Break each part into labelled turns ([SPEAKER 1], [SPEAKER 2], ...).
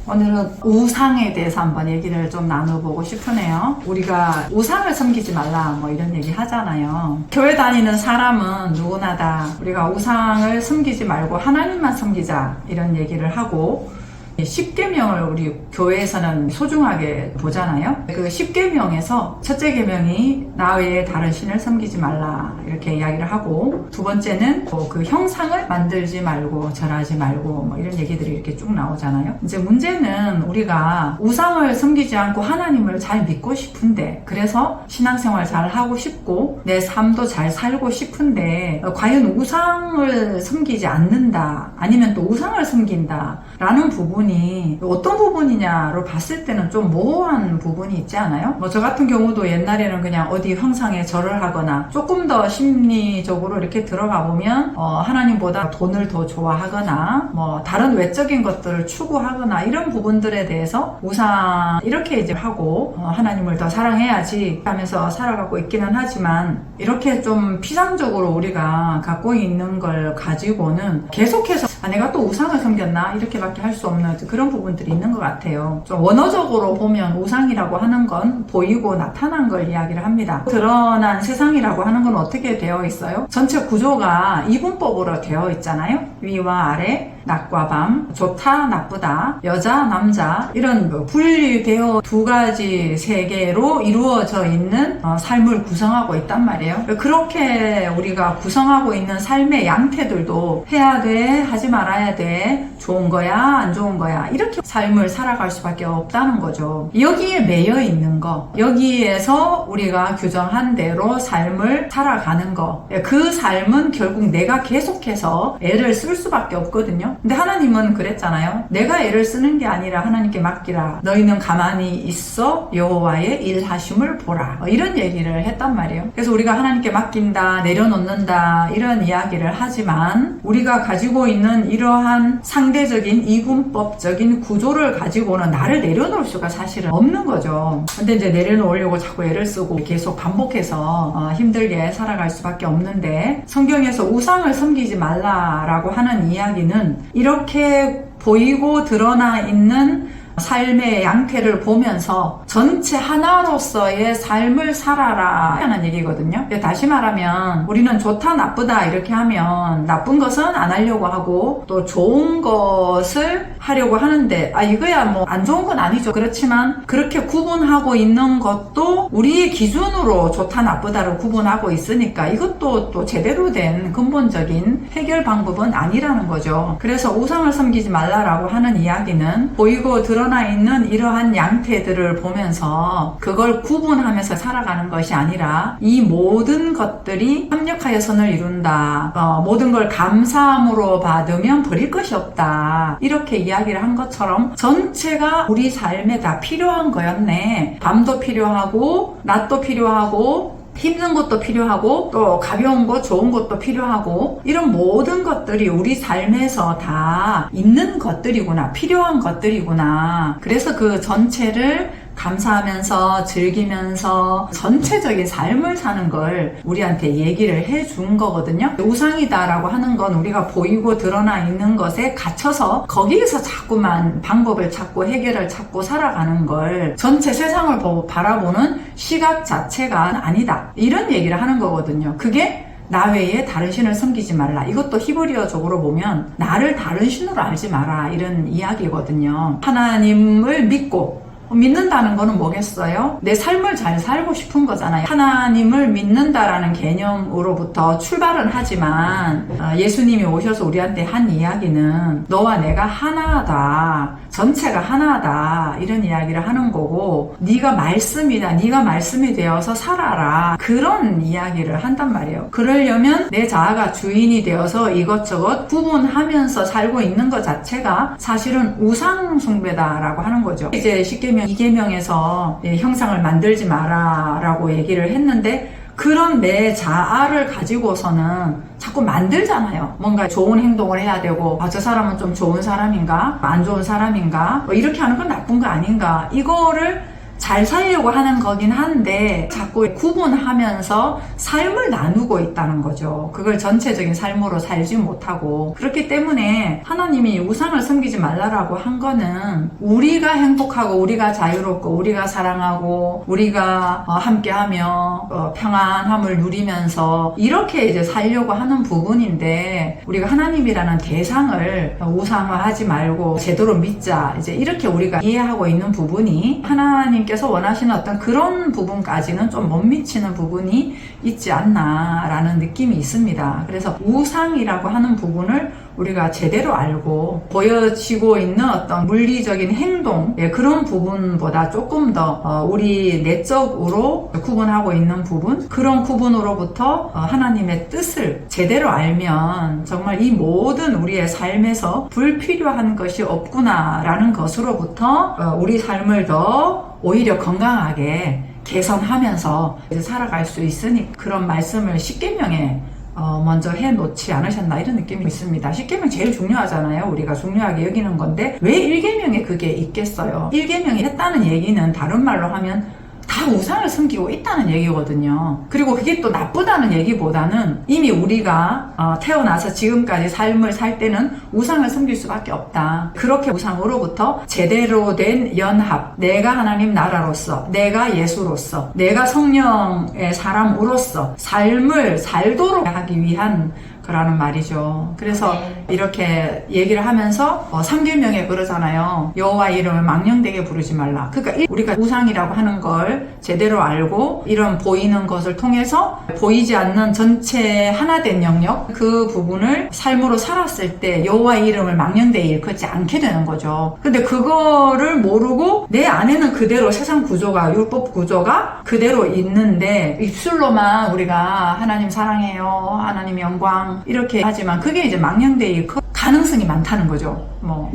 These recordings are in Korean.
[SPEAKER 1] 오늘은 우상에 대해서 한번 얘기를 좀 나눠보고 싶으네요. 우리가 우상을 섬기지 말라 뭐 이런 얘기 하잖아요. 교회 다니는 사람은 누구나 다 우리가 우상을 섬기지 말고 하나님만 섬기자 이런 얘기를 하고, 10계명을 우리 교회에서는 소중하게 보잖아요. 그 10계명에서 첫째 계명이 나 외에 다른 신을 섬기지 말라 이렇게 이야기를 하고, 두 번째는 그 형상을 만들지 말고 절하지 말고 뭐 이런 얘기들이 이렇게 쭉 나오잖아요. 이제 문제는 우리가 우상을 섬기지 않고 하나님을 잘 믿고 싶은데, 그래서 신앙생활 잘 하고 싶고 내 삶도 잘 살고 싶은데, 과연 우상을 섬기지 않는다 아니면 또 우상을 섬긴다 라는 부분이 어떤 부분이냐로 봤을 때는 좀 모호한 부분이 있지 않아요? 뭐 저 같은 경우도 옛날에는 그냥 어디 형상에 절을 하거나, 조금 더 심리적으로 이렇게 들어가 보면 하나님보다 돈을 더 좋아하거나 뭐 다른 외적인 것들을 추구하거나 이런 부분들에 대해서 우상 이렇게 이제 하고 하나님을 더 사랑해야지 하면서 살아가고 있기는 하지만, 이렇게 좀 피상적으로 우리가 갖고 있는 걸 가지고는 계속해서 내가 또 우상을 섬겼나 이렇게밖에 할 수 없는 그런 부분들이 있는 것 같아요. 좀 원어적으로 보면 우상이라고 하는 건 보이고 나타난 걸 이야기를 합니다. 드러난 세상이라고 하는 건 어떻게 되어 있어요? 전체 구조가 이분법으로 되어 있잖아요. 위와 아래, 낮과 밤, 좋다, 나쁘다, 여자, 남자, 이런 분리되어 두 가지 세계로 이루어져 있는 삶을 구성하고 있단 말이에요. 그렇게 우리가 구성하고 있는 삶의 양태들도 해야 돼, 하지 말아야 돼, 좋은 거야, 안 좋은 거야, 이렇게 삶을 살아갈 수밖에 없다는 거죠. 여기에 매여 있는 거, 여기에서 우리가 규정한 대로 삶을 살아가는 거, 그 삶은 결국 내가 계속해서 애를 쓸 수밖에 없거든요. 근데 하나님은 그랬잖아요. 내가 애를 쓰는 게 아니라 하나님께 맡기라. 너희는 가만히 있어 여호와의 일하심을 보라. 이런 얘기를 했단 말이에요. 그래서 우리가 하나님께 맡긴다, 내려놓는다 이런 이야기를 하지만, 우리가 가지고 있는 이러한 상대적인 이분법적인 구조를 가지고는 나를 내려놓을 수가 사실은 없는 거죠. 근데 이제 내려놓으려고 자꾸 애를 쓰고 계속 반복해서 힘들게 살아갈 수밖에 없는데, 성경에서 우상을 섬기지 말라라고 하는 이야기는 이렇게 보이고 드러나 있는 삶의 양태를 보면서 전체 하나로서의 삶을 살아라 하는 얘기거든요. 다시 말하면 우리는 좋다 나쁘다 이렇게 하면 나쁜 것은 안 하려고 하고 또 좋은 것을 하려고 하는데, 이거야 뭐 안 좋은 건 아니죠. 그렇지만 그렇게 구분하고 있는 것도 우리의 기준으로 좋다 나쁘다를 구분하고 있으니까 이것도 또 제대로 된 근본적인 해결 방법은 아니라는 거죠. 그래서 우상을 섬기지 말라라고 하는 이야기는 보이고 드러나 있는 이러한 양태들을 보면서 그걸 구분하면서 살아가는 것이 아니라, 이 모든 것들이 합력하여 선을 이룬다, 모든 걸 감사함으로 받으면 버릴 것이 없다, 이렇게 이야기를 한 것처럼 전체가 우리 삶에 다 필요한 거였네. 밤도 필요하고 낮도 필요하고 힘든 것도 필요하고 또 가벼운 것, 좋은 것도 필요하고, 이런 모든 것들이 우리 삶에서 다 있는 것들이구나, 필요한 것들이구나. 그래서 그 전체를 감사하면서 즐기면서 전체적인 삶을 사는 걸 우리한테 얘기를 해준 거거든요. 우상이다라고 하는 건 우리가 보이고 드러나 있는 것에 갇혀서 거기에서 자꾸만 방법을 찾고 해결을 찾고 살아가는 걸, 전체 세상을 바라보는 시각 자체가 아니다, 이런 얘기를 하는 거거든요. 그게 나 외에 다른 신을 섬기지 말라. 이것도 히브리어적으로 보면 나를 다른 신으로 알지 마라 이런 이야기거든요. 하나님을 믿는다는 거는 뭐겠어요? 내 삶을 잘 살고 싶은 거잖아요. 하나님을 믿는다라는 개념으로부터 출발은 하지만, 예수님이 오셔서 우리한테 한 이야기는 너와 내가 하나다, 전체가 하나다, 이런 이야기를 하는 거고, 네가 말씀이다, 네가 말씀이 되어서 살아라, 그런 이야기를 한단 말이에요. 그러려면 내 자아가 주인이 되어서 이것저것 구분하면서 살고 있는 것 자체가 사실은 우상 숭배다라고 하는 거죠. 이제 쉽게 2계명에서 형상을 만들지 마라 라고 얘기를 했는데, 그런 내 자아를 가지고서는 자꾸 만들잖아요. 뭔가 좋은 행동을 해야 되고, 저 사람은 좀 좋은 사람인가, 안 좋은 사람인가, 이렇게 하는 건 나쁜 거 아닌가, 이거를 잘 살려고 하는 거긴 한데 자꾸 구분하면서 삶을 나누고 있다는 거죠. 그걸 전체적인 삶으로 살지 못하고. 그렇기 때문에 하나님이 우상을 섬기지 말라라고 한 거는 우리가 행복하고 우리가 자유롭고 우리가 사랑하고 우리가 함께하며 평안함을 누리면서 이렇게 이제 살려고 하는 부분인데, 우리가 하나님이라는 대상을 우상화하지 말고 제대로 믿자, 이제 이렇게 우리가 이해하고 있는 부분이 하나님께서 원하시는 어떤 그런 부분까지는 좀 못 미치는 부분이 있지 않나라는 느낌이 있습니다. 그래서 우상이라고 하는 부분을 우리가 제대로 알고 보여지고 있는 어떤 물리적인 행동, 그런 부분보다 조금 더 우리 내적으로 구분하고 있는 부분, 그런 구분으로부터 하나님의 뜻을 제대로 알면 정말 이 모든 우리의 삶에서 불필요한 것이 없구나라는 것으로부터 우리 삶을 더 오히려 건강하게 개선하면서 살아갈 수 있으니, 그런 말씀을 십계명에 먼저 해놓지 않으셨나 이런 느낌이 있습니다. 십계명 제일 중요하잖아요. 우리가 중요하게 여기는 건데 왜 1계명에 그게 있겠어요? 1계명이 했다는 얘기는 다른 말로 하면 다 우상을 섬기고 있다는 얘기거든요. 그리고 그게 또 나쁘다는 얘기보다는 이미 우리가 태어나서 지금까지 삶을 살 때는 우상을 섬길 수밖에 없다. 그렇게 우상으로부터 제대로 된 연합, 내가 하나님 나라로서, 내가 예수로서, 내가 성령의 사람으로서 삶을 살도록 하기 위한 그라는 말이죠. 그래서 이렇게 얘기를 하면서 3계명에 그러잖아요. 여호와 이름을 망령되게 부르지 말라. 그러니까 우리가 우상이라고 하는 걸 제대로 알고 이런 보이는 것을 통해서 보이지 않는 전체 하나된 영역, 그 부분을 삶으로 살았을 때 여호와 이름을 망령되게 일컫지 않게 되는 거죠. 근데 그거를 모르고 내 안에는 그대로 세상 구조가, 율법 구조가 그대로 있는데 입술로만 우리가 하나님 사랑해요, 하나님 영광 이렇게 하지만 그게 이제 망령되이 가능성이 많다는 거죠.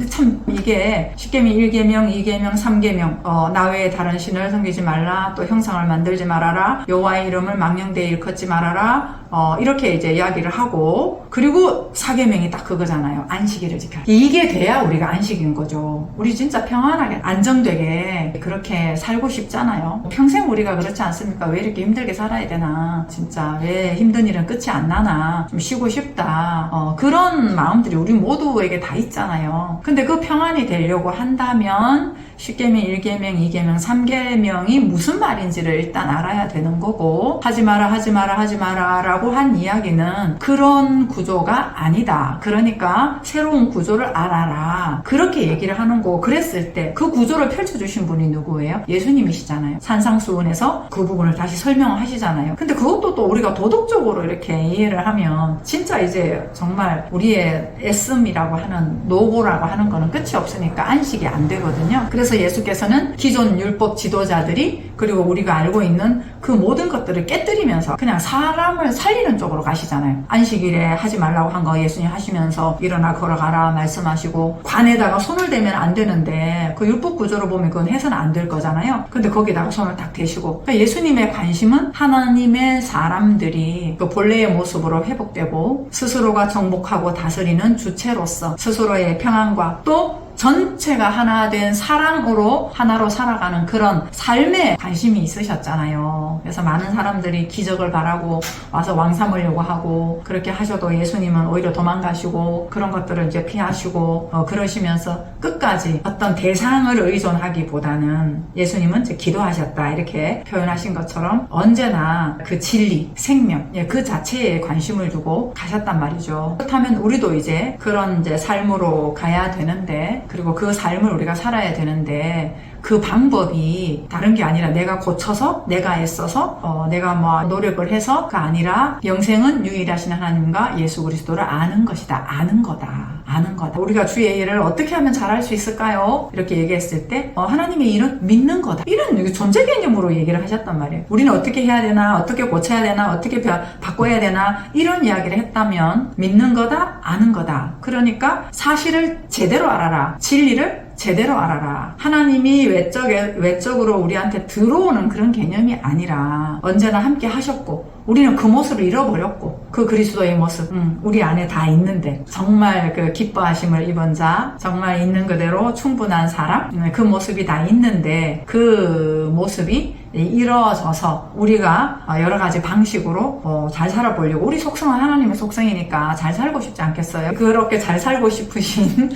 [SPEAKER 1] 참 이게 십계명, 1계명, 2계명, 3계명 나 외에 다른 신을 섬기지 말라, 또 형상을 만들지 말아라, 여호와의 이름을 망령되이 일컫지 말아라, 이렇게 이제 이야기를 하고, 그리고 4계명이 딱 그거잖아요. 안식일을 지켜라. 이게 돼야 우리가 안식인 거죠. 우리 진짜 평안하게 안정되게 그렇게 살고 싶잖아요. 평생 우리가 그렇지 않습니까? 왜 이렇게 힘들게 살아야 되나, 진짜 왜 힘든 일은 끝이 안 나나, 좀 쉬고 싶다, 그런 마음들이 우리 모두에게 다 있잖아요. 근데 그 평안이 되려고 한다면 10계명, 1계명, 2계명, 3계명이 무슨 말인지를 일단 알아야 되는 거고, 하지 마라, 하지 마라, 하지 마라 라고 한 이야기는 그런 구조가 아니다. 그러니까 새로운 구조를 알아라. 그렇게 얘기를 하는 거고, 그랬을 때 그 구조를 펼쳐주신 분이 누구예요? 예수님이시잖아요. 산상수훈에서 그 부분을 다시 설명하시잖아요. 근데 그것도 또 우리가 도덕적으로 이렇게 이해를 하면 진짜 이제 정말 우리의 애씀이라고 하는, 노고라고 하는 거는 끝이 없으니까 안식이 안 되거든요. 그래서 예수께서는 기존 율법 지도자들이, 그리고 우리가 알고 있는 그 모든 것들을 깨뜨리면서 그냥 사람을 살리는 쪽으로 가시잖아요. 안식일에 하지 말라고 한 거 예수님 하시면서 일어나 걸어가라 말씀하시고, 관에다가 손을 대면 안 되는데 그 율법 구조로 보면 그건 해서는 안 될 거잖아요. 근데 거기다가 손을 딱 대시고, 그러니까 예수님의 관심은 하나님의 사람들이 그 본래의 모습으로 회복되고 스스로가 정복하고 다스리는 주체로서 스스로의 평안과 또 전체가 하나 된 사랑으로 하나로 살아가는 그런 삶에 관심이 있으셨잖아요. 그래서 많은 사람들이 기적을 바라고 와서 왕 삼으려고 하고, 그렇게 하셔도 예수님은 오히려 도망가시고 그런 것들을 이제 피하시고 그러시면서 끝까지 어떤 대상을 의존하기보다는 예수님은 이제 기도하셨다 이렇게 표현하신 것처럼 언제나 그 진리, 생명, 그 자체에 관심을 두고 가셨단 말이죠. 그렇다면 우리도 이제 그런 이제 삶으로 가야 되는데, 그리고 그 삶을 우리가 살아야 되는데, 그 방법이 다른 게 아니라 내가 고쳐서, 내가 애써서, 내가 뭐 노력을 해서가 아니라 영생은 유일하신 하나님과 예수 그리스도를 아는 것이다. 아는 거다. 아는 거다. 우리가 주의 일을 어떻게 하면 잘할 수 있을까요? 이렇게 얘기했을 때 하나님의 일은 믿는 거다. 이런 존재 개념으로 얘기를 하셨단 말이에요. 우리는 어떻게 해야 되나, 어떻게 고쳐야 되나, 어떻게 바꿔야 되나, 이런 이야기를 했다면 믿는 거다, 아는 거다. 그러니까 사실을 제대로 알아라, 진리를 제대로 알아라. 하나님이 외적으로 우리한테 들어오는 그런 개념이 아니라 언제나 함께 하셨고 우리는 그 모습을 잃어버렸고 그 그리스도의 모습 우리 안에 다 있는데 정말 그 기뻐하심을 입은 자, 정말 있는 그대로 충분한 사람, 그 모습이 다 있는데 그 모습이 이루어져서 우리가 여러 가지 방식으로 잘 살아보려고, 우리 속성은 하나님의 속성이니까 잘 살고 싶지 않겠어요? 그렇게 잘 살고 싶으신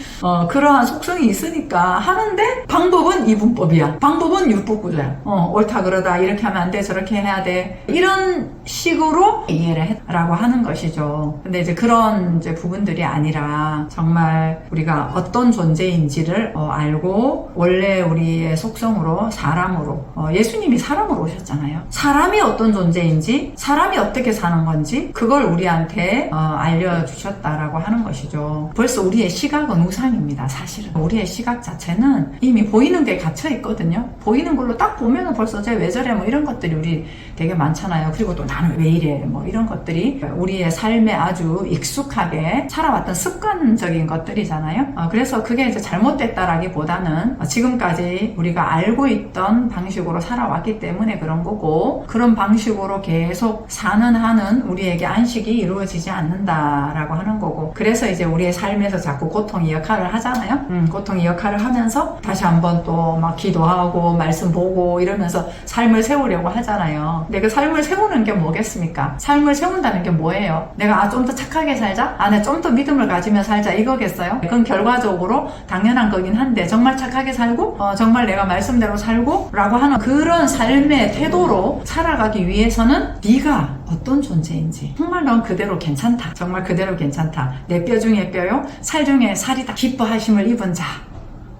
[SPEAKER 1] 그러한 속성이 있으니까 하는데 방법은 이분법이야, 방법은 율법구조야. 옳다 그러다, 이렇게 하면 안 돼, 저렇게 해야 돼, 이런 식으로 이해를 했라고 하는 것이죠. 근데 이제 그런 이제 부분들이 아니라 정말 우리가 어떤 존재인지를 알고 원래 우리의 속성으로, 사람으로, 예수님이 사람으로 오셨잖아요. 사람이 어떤 존재인지, 사람이 어떻게 사는 건지 그걸 우리한테 알려주셨다라고 하는 것이죠. 벌써 우리의 시각은 우상입니다. 사실은 우리의 시각 자체는 이미 보이는 데 갇혀 있거든요. 보이는 걸로 딱 보면은 벌써 쟤 왜 저래 뭐 이런 것들이 우리 되게 많잖아요. 그리고 또 나는 왜 이래 뭐 이런 것들이 우리의 삶에 아주 익숙하게 살아왔던 습관적인 것들이잖아요. 그래서 그게 이제 잘못됐다라기보다는 지금까지 우리가 알고 있던 방식으로 살아왔기 때문에 그런 거고, 그런 방식으로 계속 사는 한은 우리에게 안식이 이루어지지 않는다라고 하는 거고, 그래서 이제 우리의 삶에서 자꾸 고통의 역할을 하잖아요. 고통의 역할을 하면서 다시 한번 또 막 기도하고 말씀 보고 이러면서 삶을 세우려고 하잖아요. 근데 그 삶을 세우는 게 뭐겠습니까? 삶을 세운다는 게 뭐예요? 내가 좀 더 착하게 살자? 내가 좀 더 믿음을 가지며 살자, 이거겠어요? 그건 결과적으로 당연한 거긴 한데, 정말 착하게 살고 정말 내가 말씀대로 살고 라고 하는 그런 삶의 태도로 살아가기 위해서는 네가 어떤 존재인지, 정말 넌 그대로 괜찮다, 정말 그대로 괜찮다, 내 뼈 중에 뼈요, 살 중에 살이다, 기뻐하심을 입은 자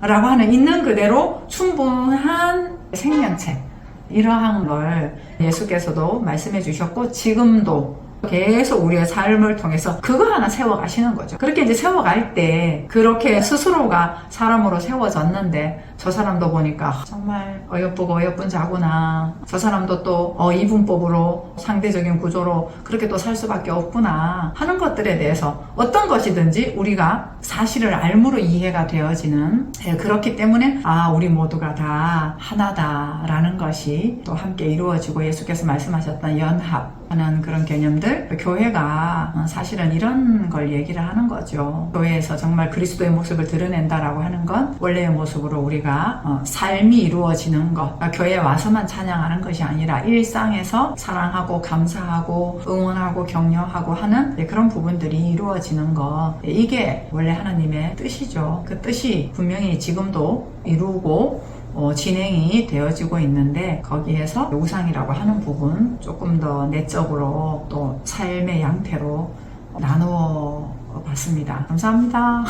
[SPEAKER 1] 라고 하는 있는 그대로 충분한 생명체, 이러한 걸 예수께서도 말씀해 주셨고 지금도 계속 우리의 삶을 통해서 그거 하나 세워가시는 거죠. 그렇게 이제 세워갈 때 그렇게 스스로가 사람으로 세워졌는데, 저 사람도 보니까 정말 어여쁘고 어여쁜 자구나, 저 사람도 또 이분법으로 상대적인 구조로 그렇게 또 살 수밖에 없구나 하는 것들에 대해서 어떤 것이든지 우리가 사실을 알므로 이해가 되어지는, 그렇기 때문에 우리 모두가 다 하나다라는 것이 또 함께 이루어지고, 예수께서 말씀하셨던 연합하는 그런 개념들, 교회가 사실은 이런 걸 얘기를 하는 거죠. 교회에서 정말 그리스도의 모습을 드러낸다라고 하는 건 원래의 모습으로 우리가 삶이 이루어지는 것, 그러니까 교회에 와서만 찬양하는 것이 아니라 일상에서 사랑하고 감사하고 응원하고 격려하고 하는 그런 부분들이 이루어지는 것, 이게 원래 하나님의 뜻이죠. 그 뜻이 분명히 지금도 이루고 진행이 되어지고 있는데, 거기에서 우상이라고 하는 부분 조금 더 내적으로 또 삶의 양태로 나누어 봤습니다. 감사합니다.